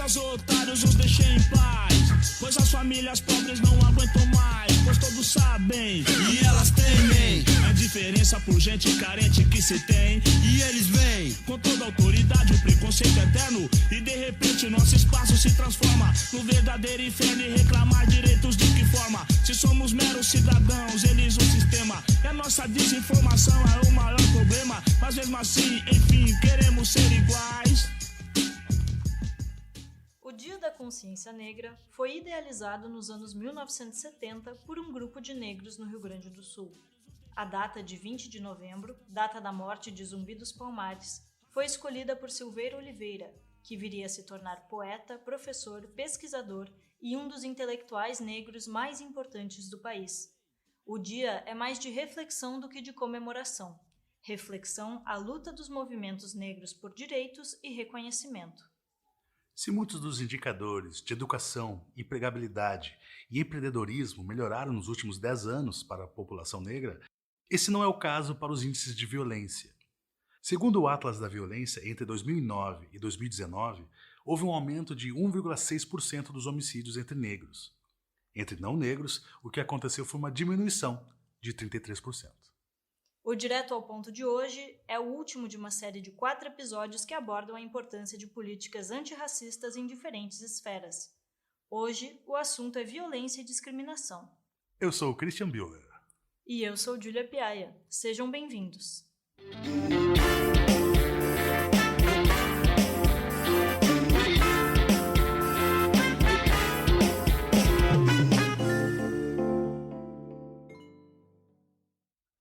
os otários os deixei em paz, pois as famílias pobres não aguentam mais, pois todos sabem e elas temem a diferença por gente carente que se tem. E eles vêm com toda a autoridade, o preconceito eterno, e de repente nosso espaço se transforma no verdadeiro inferno. E reclamar direitos de que forma? Se somos meros cidadãos, eles o sistema. E a nossa desinformação é o maior problema, mas mesmo assim, enfim, queremos ser iguais. O Dia da Consciência Negra foi idealizado nos anos 1970 por um grupo de negros no Rio Grande do Sul. A data de 20 de novembro, data da morte de Zumbi dos Palmares, foi escolhida por Silveira Oliveira, que viria a se tornar poeta, professor, pesquisador e um dos intelectuais negros mais importantes do país. O dia é mais de reflexão do que de comemoração. Reflexão à luta dos movimentos negros por direitos e reconhecimento. Se muitos dos indicadores de educação, empregabilidade e empreendedorismo melhoraram nos últimos 10 anos para a população negra, esse não é o caso para os índices de violência. Segundo o Atlas da Violência, entre 2009 e 2019, houve um aumento de 1,6% dos homicídios entre negros. Entre não negros, o que aconteceu foi uma diminuição de 33%. O Direto ao Ponto de hoje é o último de uma série de 4 episódios que abordam a importância de políticas antirracistas em diferentes esferas. Hoje, o assunto é violência e discriminação. Eu sou o Christian Bühler. E eu sou Júlia Piaia. Sejam bem-vindos.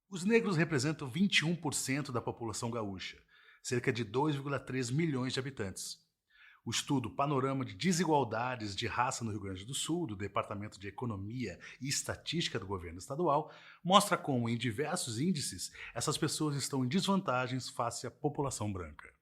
Os negros representam 21% da população gaúcha, cerca de 2,3 milhões de habitantes. O estudo Panorama de Desigualdades de Raça no Rio Grande do Sul, do Departamento de Economia e Estatística do Governo Estadual, mostra como, em diversos índices, essas pessoas estão em desvantagens face à população branca.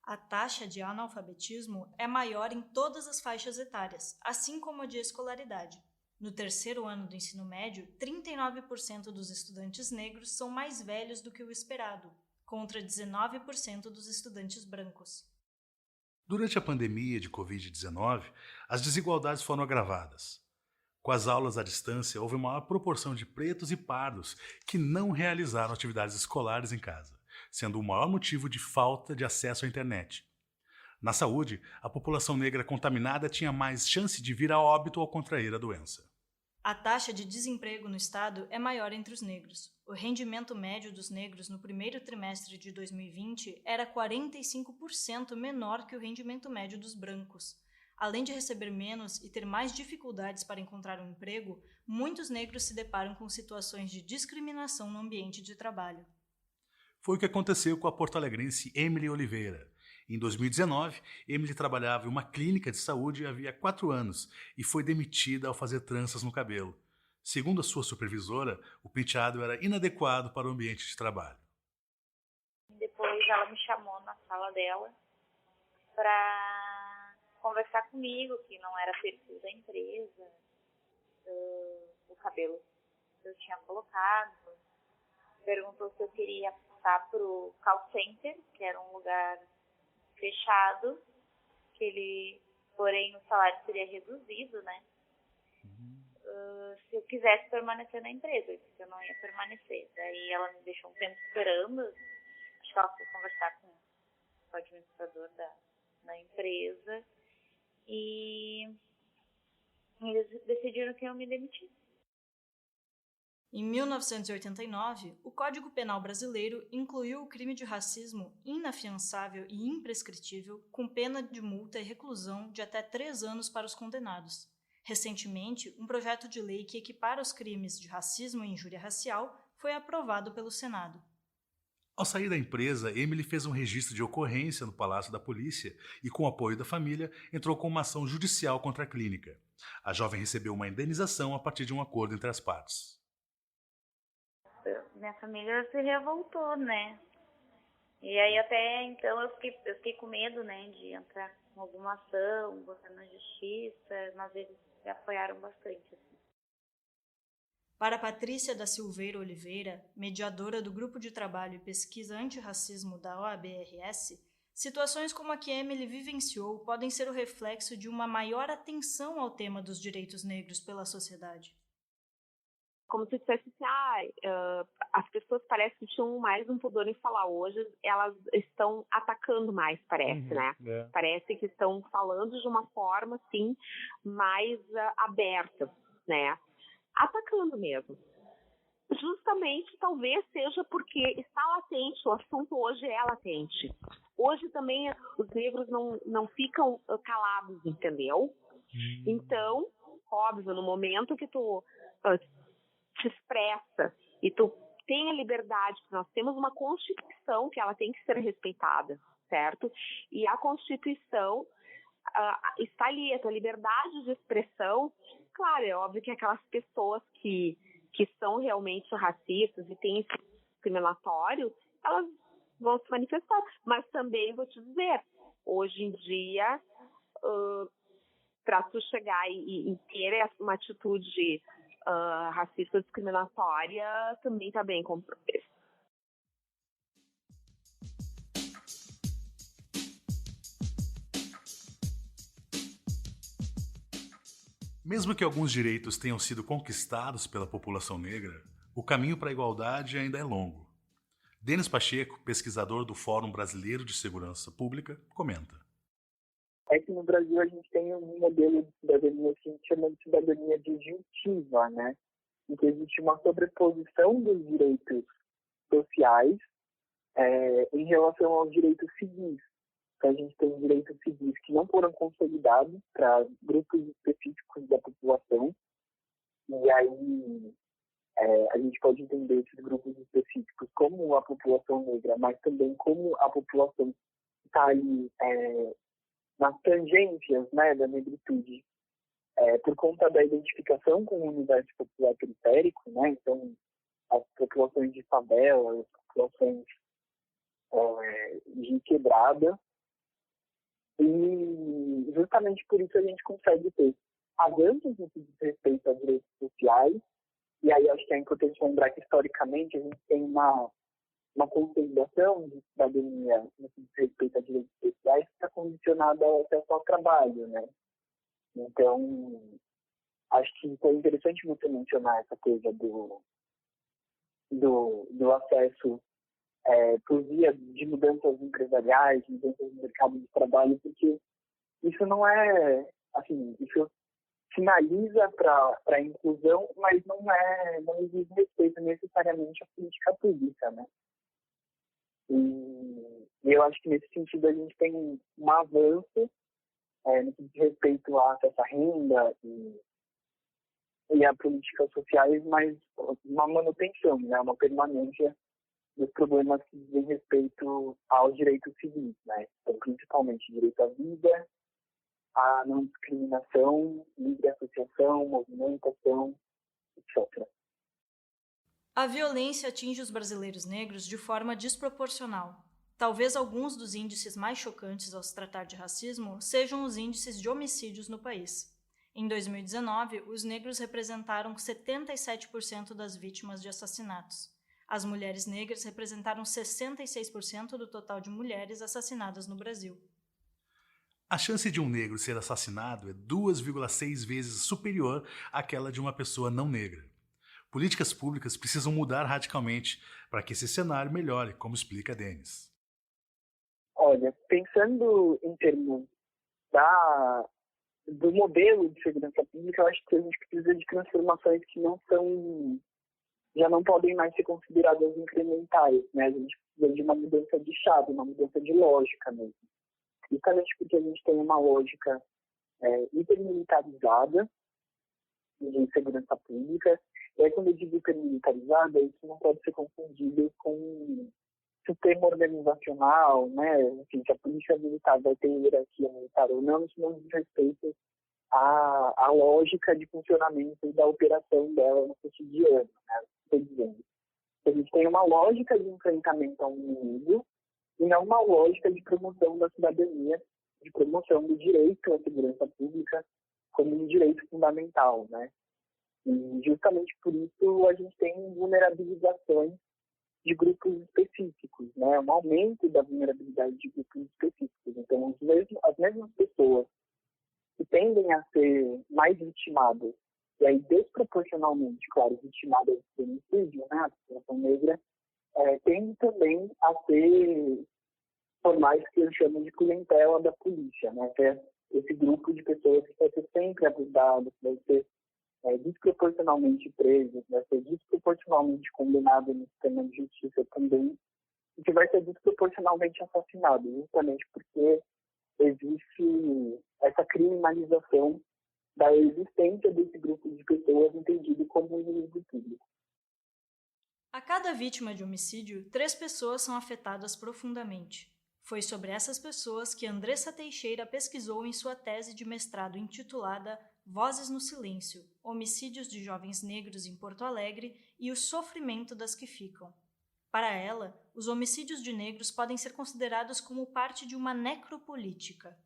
A taxa de analfabetismo é maior em todas as faixas etárias, assim como a de escolaridade. No terceiro ano do ensino médio, 39% dos estudantes negros são mais velhos do que o esperado, contra 19% dos estudantes brancos. Durante a pandemia de Covid-19, as desigualdades foram agravadas. Com as aulas à distância, houve uma maior proporção de pretos e pardos que não realizaram atividades escolares em casa, sendo o maior motivo de falta de acesso à internet. Na saúde, a população negra contaminada tinha mais chance de vir a óbito ao contrair a doença. A taxa de desemprego no estado é maior entre os negros. O rendimento médio dos negros no primeiro trimestre de 2020 era 45% menor que o rendimento médio dos brancos. Além de receber menos e ter mais dificuldades para encontrar um emprego, muitos negros se deparam com situações de discriminação no ambiente de trabalho. Foi o que aconteceu com a porto-alegrense Emily Oliveira. Em 2019, Emily trabalhava em uma clínica de saúde havia 4 anos e foi demitida ao fazer tranças no cabelo. Segundo a sua supervisora, o penteado era inadequado para o ambiente de trabalho. Depois ela me chamou na sala dela para conversar comigo, que não era perfil da empresa, o cabelo que eu tinha colocado. Perguntou se eu queria passar para o call center, que era um lugar fechado, porém o salário seria reduzido, né? Se eu quisesse permanecer na empresa, eu disse que eu não ia permanecer. Daí ela me deixou um tempo esperando, acho que ela foi conversar com o administrador da empresa, e eles decidiram que eu me demitisse. Em 1989, o Código Penal brasileiro incluiu o crime de racismo inafiançável e imprescritível, com pena de multa e reclusão de até 3 anos para os condenados. Recentemente, um projeto de lei que equipara os crimes de racismo e injúria racial foi aprovado pelo Senado. Ao sair da empresa, Emily fez um registro de ocorrência no Palácio da Polícia e, com o apoio da família, entrou com uma ação judicial contra a clínica. A jovem recebeu uma indenização a partir de um acordo entre as partes. Minha família se revoltou, né? E aí até então eu fiquei com medo, né, de entrar com alguma ação, botar na justiça, mas eles me apoiaram bastante, assim. Para Patrícia da Silveira Oliveira, mediadora do Grupo de Trabalho e Pesquisa Antirracismo da OABRS, Situações como a que Emily vivenciou podem ser o reflexo de uma maior atenção ao tema dos direitos negros pela sociedade. Como se dissesse as pessoas parece que tinham mais um pudor em falar. Hoje elas estão atacando mais, parece, né? Parece que estão falando de uma forma, assim, mais aberta, né? Atacando mesmo. Justamente, talvez seja porque está latente, o assunto hoje é latente. Hoje também os negros não ficam calados, entendeu? Então, óbvio, no momento que tu te expressa e tu tem a liberdade, nós temos uma Constituição que ela tem que ser respeitada, certo? E a Constituição está ali, a tua liberdade de expressão. Claro, é óbvio que aquelas pessoas que são realmente racistas e têm esse discriminatório, elas vão se manifestar. Mas também vou te dizer, hoje em dia, para tu chegar e ter uma atitude racista discriminatória, também está bem complexo. Mesmo que alguns direitos tenham sido conquistados pela população negra, o caminho para a igualdade ainda é longo. Denis Pacheco, pesquisador do Fórum Brasileiro de Segurança Pública, comenta. É que no Brasil a gente tem um modelo de cidadania que a gente chama de cidadania disjuntiva, né? Em que existe uma sobreposição dos direitos sociais em relação aos direitos civis. Então, a gente tem direitos civis que não foram consolidados para grupos específicos da população. E aí a gente pode entender esses grupos específicos como a população negra, mas também como a população que está ali nas tangências, né, da negritude, por conta da identificação com o universo popular periférico, né? Então, as populações de favela, as populações de quebrada. E justamente por isso a gente consegue ter avanços no que diz respeito a direitos sociais. E aí acho que é importante lembrar que, historicamente, a gente tem uma consolidação de cidadania no que diz respeito a direitos sociais que está condicionada ao acesso ao trabalho, né? Então, acho que foi interessante você mencionar essa coisa do acesso por via de mudanças empresariais, mudanças no mercado de trabalho, porque isso não é, assim, isso sinaliza para a inclusão, mas não exige respeito necessariamente à política pública, né? E eu acho que nesse sentido a gente tem um avanço no que diz respeito a acesso à renda e a políticas sociais, mas uma manutenção, né? Uma permanência dos problemas que dizem respeito aos direitos civis, né? Então, principalmente direito à vida, a não discriminação, livre associação, movimentação, etc. A violência atinge os brasileiros negros de forma desproporcional. Talvez alguns dos índices mais chocantes ao se tratar de racismo sejam os índices de homicídios no país. Em 2019, os negros representaram 77% das vítimas de assassinatos. As mulheres negras representaram 66% do total de mulheres assassinadas no Brasil. A chance de um negro ser assassinado é 2,6 vezes superior àquela de uma pessoa não negra. Políticas públicas precisam mudar radicalmente para que esse cenário melhore, como explica Denis. Olha, pensando em termos do modelo de segurança pública, eu acho que a gente precisa de transformações que já não podem mais ser consideradas incrementais, né? A gente precisa de uma mudança de chave, uma mudança de lógica mesmo. Justamente porque a gente tem uma lógica hipermilitarizada de segurança pública. E aí, quando eu digo hipermilitarizada, isso não pode ser confundido com sistema organizacional, né? Enfim, se a polícia militar vai ter hierarquia militar ou não, isso não diz respeito à lógica de funcionamento e da operação dela no cotidiano, né? Estou dizendo. A gente tem uma lógica de enfrentamento ao inimigo e não uma lógica de promoção da cidadania, de promoção do direito à segurança pública como um direito fundamental, né? E justamente por isso a gente tem vulnerabilizações de grupos específicos, né? Um aumento da vulnerabilidade de grupos específicos. Então, as mesmas pessoas que tendem a ser mais vitimadas, e aí desproporcionalmente, claro, vitimadas de homicídio, né? A população negra tende também a ser formais que eu chamo de clientela da polícia, né? Que é esse grupo de pessoas que vai ser sempre abusado, que vai ser desproporcionalmente preso, vai ser desproporcionalmente condenado no sistema de justiça também, e que vai ser desproporcionalmente assassinado, justamente porque existe essa criminalização da existência desse grupo de pessoas entendido como um inimigo público. A cada vítima de homicídio, 3 pessoas são afetadas profundamente. Foi sobre essas pessoas que Andressa Teixeira pesquisou em sua tese de mestrado intitulada Vozes no Silêncio, Homicídios de Jovens Negros em Porto Alegre e o Sofrimento das que Ficam. Para ela, os homicídios de negros podem ser considerados como parte de uma necropolítica.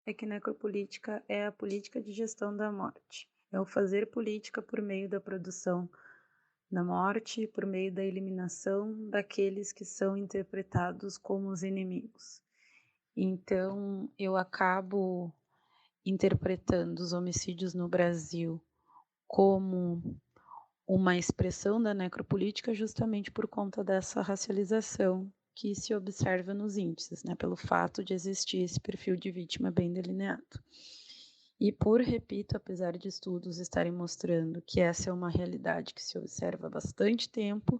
É que necropolítica é a política de gestão da morte. É o fazer política por meio da produção da morte, por meio da eliminação daqueles que são interpretados como os inimigos. Então, eu acabo interpretando os homicídios no Brasil como uma expressão da necropolítica justamente por conta dessa racialização que se observa nos índices, né, pelo fato de existir esse perfil de vítima bem delineado. E repito, apesar de estudos estarem mostrando que essa é uma realidade que se observa há bastante tempo,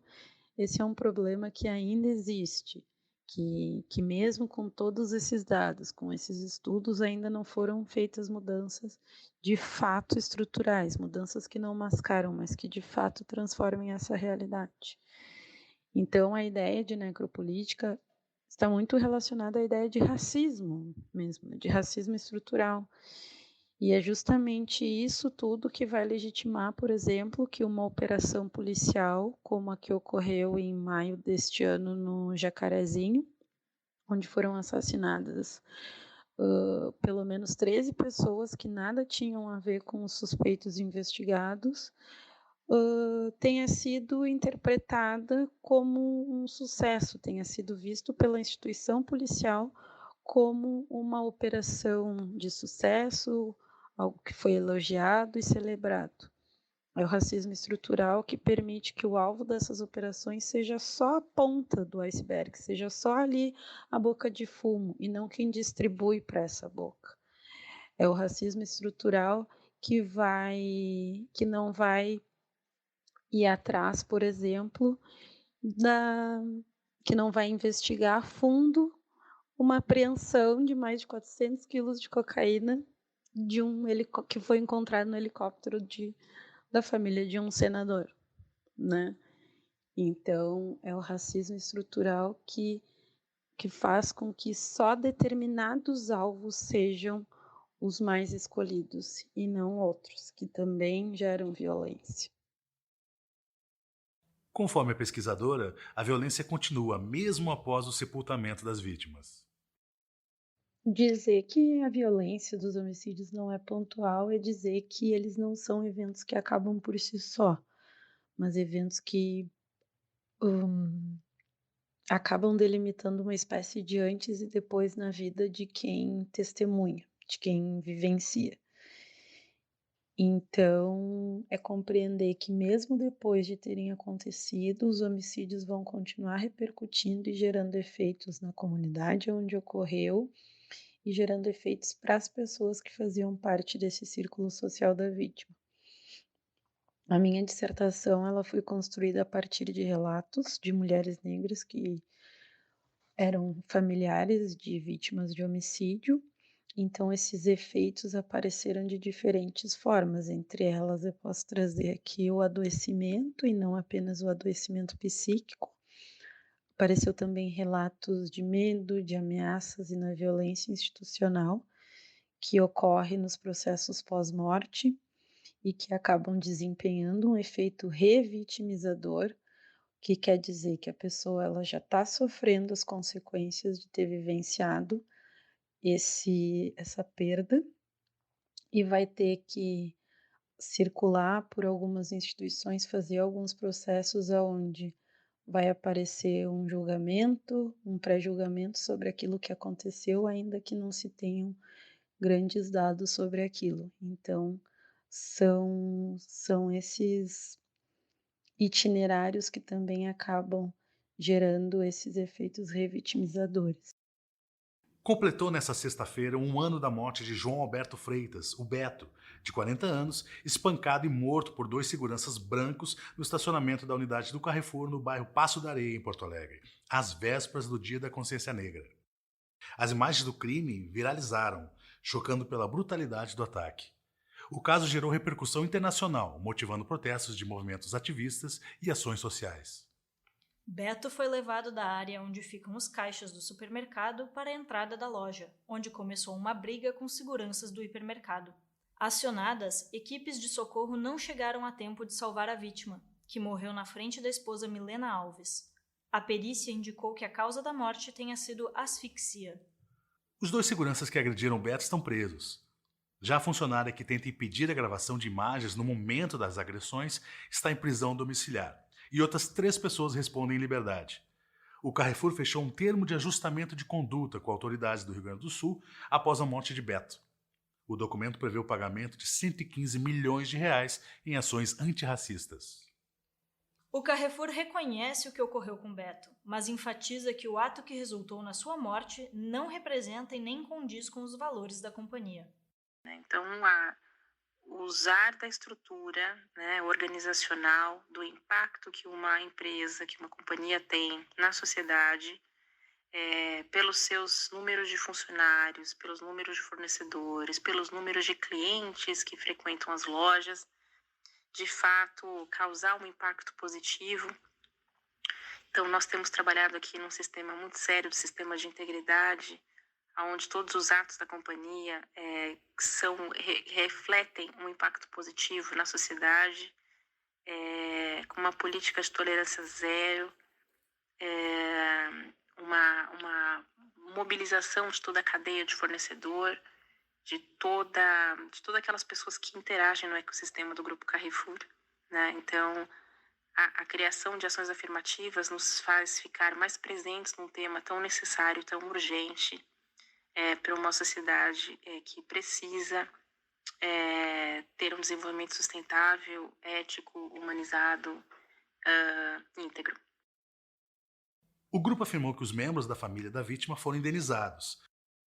esse é um problema que ainda existe, que mesmo com todos esses dados, com esses estudos, ainda não foram feitas mudanças de fato estruturais, mudanças que não mascaram, mas que de fato transformem essa realidade. Então, a ideia de necropolítica está muito relacionada à ideia de racismo mesmo, de racismo estrutural. E é justamente isso tudo que vai legitimar, por exemplo, que uma operação policial, como a que ocorreu em maio deste ano no Jacarezinho, onde foram assassinadas pelo menos 13 pessoas que nada tinham a ver com os suspeitos investigados, tenha sido interpretada como um sucesso, tenha sido visto pela instituição policial como uma operação de sucesso, algo que foi elogiado e celebrado. É o racismo estrutural que permite que o alvo dessas operações seja só a ponta do iceberg, seja só ali a boca de fumo e não quem distribui para essa boca. É o racismo estrutural que não vai ir atrás, por exemplo, que não vai investigar a fundo uma apreensão de mais de 400 quilos de cocaína que foi encontrado no helicóptero da família de um senador, né? Então, é o racismo estrutural que faz com que só determinados alvos sejam os mais escolhidos e não outros, que também geram violência. Conforme a pesquisadora, a violência continua mesmo após o sepultamento das vítimas. Dizer que a violência dos homicídios não é pontual é dizer que eles não são eventos que acabam por si só, mas eventos que acabam delimitando uma espécie de antes e depois na vida de quem testemunha, de quem vivencia. Então, é compreender que mesmo depois de terem acontecido, os homicídios vão continuar repercutindo e gerando efeitos na comunidade onde ocorreu, e gerando efeitos para as pessoas que faziam parte desse círculo social da vítima. A minha dissertação ela foi construída a partir de relatos de mulheres negras que eram familiares de vítimas de homicídio. Então, esses efeitos apareceram de diferentes formas. Entre elas, eu posso trazer aqui o adoecimento, e não apenas o adoecimento psíquico. Apareceu também relatos de medo, de ameaças e na violência institucional que ocorre nos processos pós-morte e que acabam desempenhando um efeito revitimizador, que quer dizer que a pessoa ela já está sofrendo as consequências de ter vivenciado essa perda e vai ter que circular por algumas instituições, fazer alguns processos onde vai aparecer um julgamento, um pré-julgamento sobre aquilo que aconteceu, ainda que não se tenham grandes dados sobre aquilo. Então, são esses itinerários que também acabam gerando esses efeitos revitimizadores. Completou nesta sexta-feira um ano da morte de João Alberto Freitas, o Beto, de 40 anos, espancado e morto por 2 seguranças brancos no estacionamento da unidade do Carrefour no bairro Passo da Areia, em Porto Alegre, às vésperas do Dia da Consciência Negra. As imagens do crime viralizaram, chocando pela brutalidade do ataque. O caso gerou repercussão internacional, motivando protestos de movimentos ativistas e ações sociais. Beto foi levado da área onde ficam os caixas do supermercado para a entrada da loja, onde começou uma briga com seguranças do hipermercado. Acionadas, equipes de socorro não chegaram a tempo de salvar a vítima, que morreu na frente da esposa Milena Alves. A perícia indicou que a causa da morte tenha sido asfixia. Os 2 seguranças que agrediram Beto estão presos. Já a funcionária que tenta impedir a gravação de imagens no momento das agressões está em prisão domiciliar. E outras 3 pessoas respondem em liberdade. O Carrefour fechou um termo de ajustamento de conduta com autoridades do Rio Grande do Sul após a morte de Beto. O documento prevê o pagamento de 115 milhões de reais em ações antirracistas. O Carrefour reconhece o que ocorreu com Beto, mas enfatiza que o ato que resultou na sua morte não representa e nem condiz com os valores da companhia. Então, usar da estrutura, né, organizacional, do impacto que uma empresa, que uma companhia tem na sociedade, pelos seus números de funcionários, pelos números de fornecedores, pelos números de clientes que frequentam as lojas, de fato causar um impacto positivo. Então, nós temos trabalhado aqui num sistema muito sério, de sistema de integridade, onde todos os atos da companhia refletem um impacto positivo na sociedade, com uma política de tolerância zero, uma mobilização de toda a cadeia de fornecedor, de todas aquelas pessoas que interagem no ecossistema do Grupo Carrefour, né? Então, a criação de ações afirmativas nos faz ficar mais presentes num tema tão necessário, tão urgente, para uma sociedade que precisa ter um desenvolvimento sustentável, ético, humanizado, íntegro. O grupo afirmou que os membros da família da vítima foram indenizados.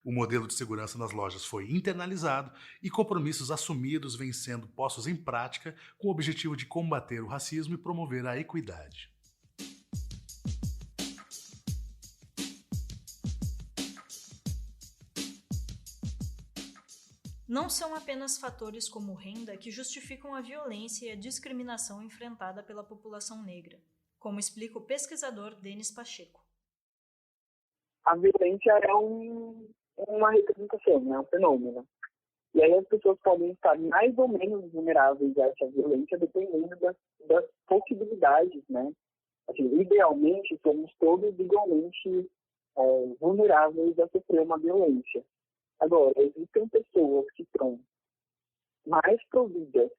O modelo de segurança nas lojas foi internalizado e compromissos assumidos vêm sendo postos em prática com o objetivo de combater o racismo e promover a equidade. Não são apenas fatores como renda que justificam a violência e a discriminação enfrentada pela população negra, como explica o pesquisador Denis Pacheco. A violência é uma representação, né? Um fenômeno. E aí as pessoas podem estar mais ou menos vulneráveis a essa violência dependendo das possibilidades, né? Assim, idealmente, somos todos igualmente vulneráveis a sofrer uma violência. Agora, existem pessoas que estão mais providas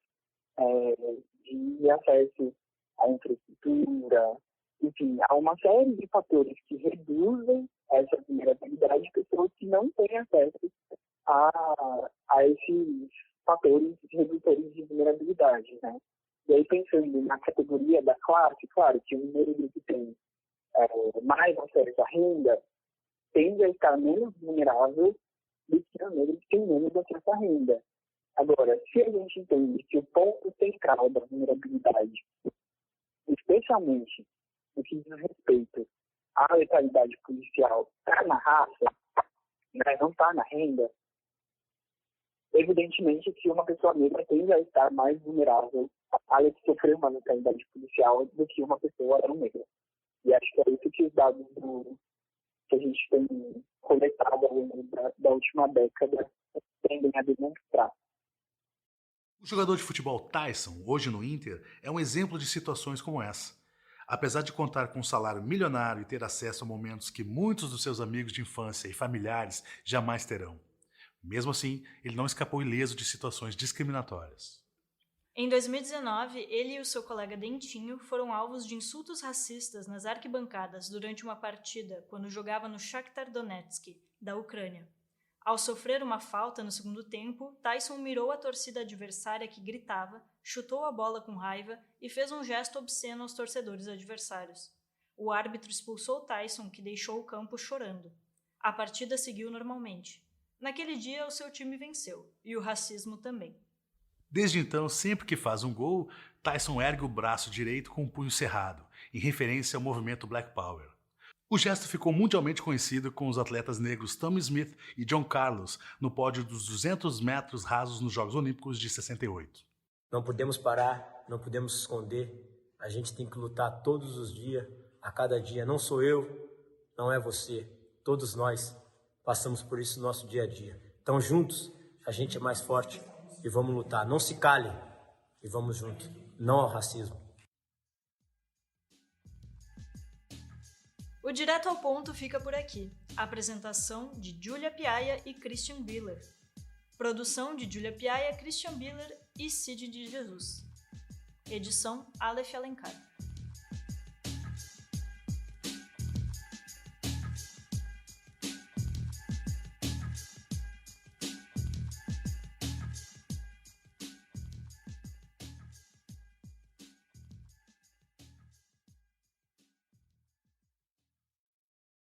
de acesso à infraestrutura, enfim, há uma série de fatores que reduzem essa vulnerabilidade de pessoas que não têm acesso a esses fatores redutores de vulnerabilidade, né? E aí, pensando na categoria da classe, claro que o negro que tem mais acesso à renda tende a estar menos vulnerável do que o negro que tem menos acesso à renda. Agora, se a gente entende que o ponto central da vulnerabilidade, especialmente no que diz respeito à letalidade policial, está na raça, né, não está na renda, evidentemente que uma pessoa negra tende a estar mais vulnerável a sofrer uma letalidade policial do que uma pessoa não negra. E acho que é isso que os dados que a gente tem coletado ao longo da última década tendem a demonstrar. O jogador de futebol Tyson, hoje no Inter, é um exemplo de situações como essa. Apesar de contar com um salário milionário e ter acesso a momentos que muitos dos seus amigos de infância e familiares jamais terão. Mesmo assim, ele não escapou ileso de situações discriminatórias. Em 2019, ele e o seu colega Dentinho foram alvos de insultos racistas nas arquibancadas durante uma partida quando jogava no Shakhtar Donetsk, da Ucrânia. Ao sofrer uma falta no segundo tempo, Tyson mirou a torcida adversária que gritava, chutou a bola com raiva e fez um gesto obsceno aos torcedores adversários. O árbitro expulsou Tyson, que deixou o campo chorando. A partida seguiu normalmente. Naquele dia, o seu time venceu, e o racismo também. Desde então, sempre que faz um gol, Tyson ergue o braço direito com o punho cerrado, em referência ao movimento Black Power. O gesto ficou mundialmente conhecido com os atletas negros Tommy Smith e John Carlos no pódio dos 200 metros rasos nos Jogos Olímpicos de 68. Não podemos parar, não podemos esconder. A gente tem que lutar todos os dias, a cada dia. Não sou eu, não é você. Todos nós passamos por isso no nosso dia a dia. Então, juntos, a gente é mais forte. E vamos lutar, não se calem e vamos juntos, não ao racismo. O Direto ao Ponto fica por aqui. Apresentação de Júlia Piaia e Christian Biller. Produção de Júlia Piaia, Christian Biller e Cid de Jesus. Edição Aleph Alencar.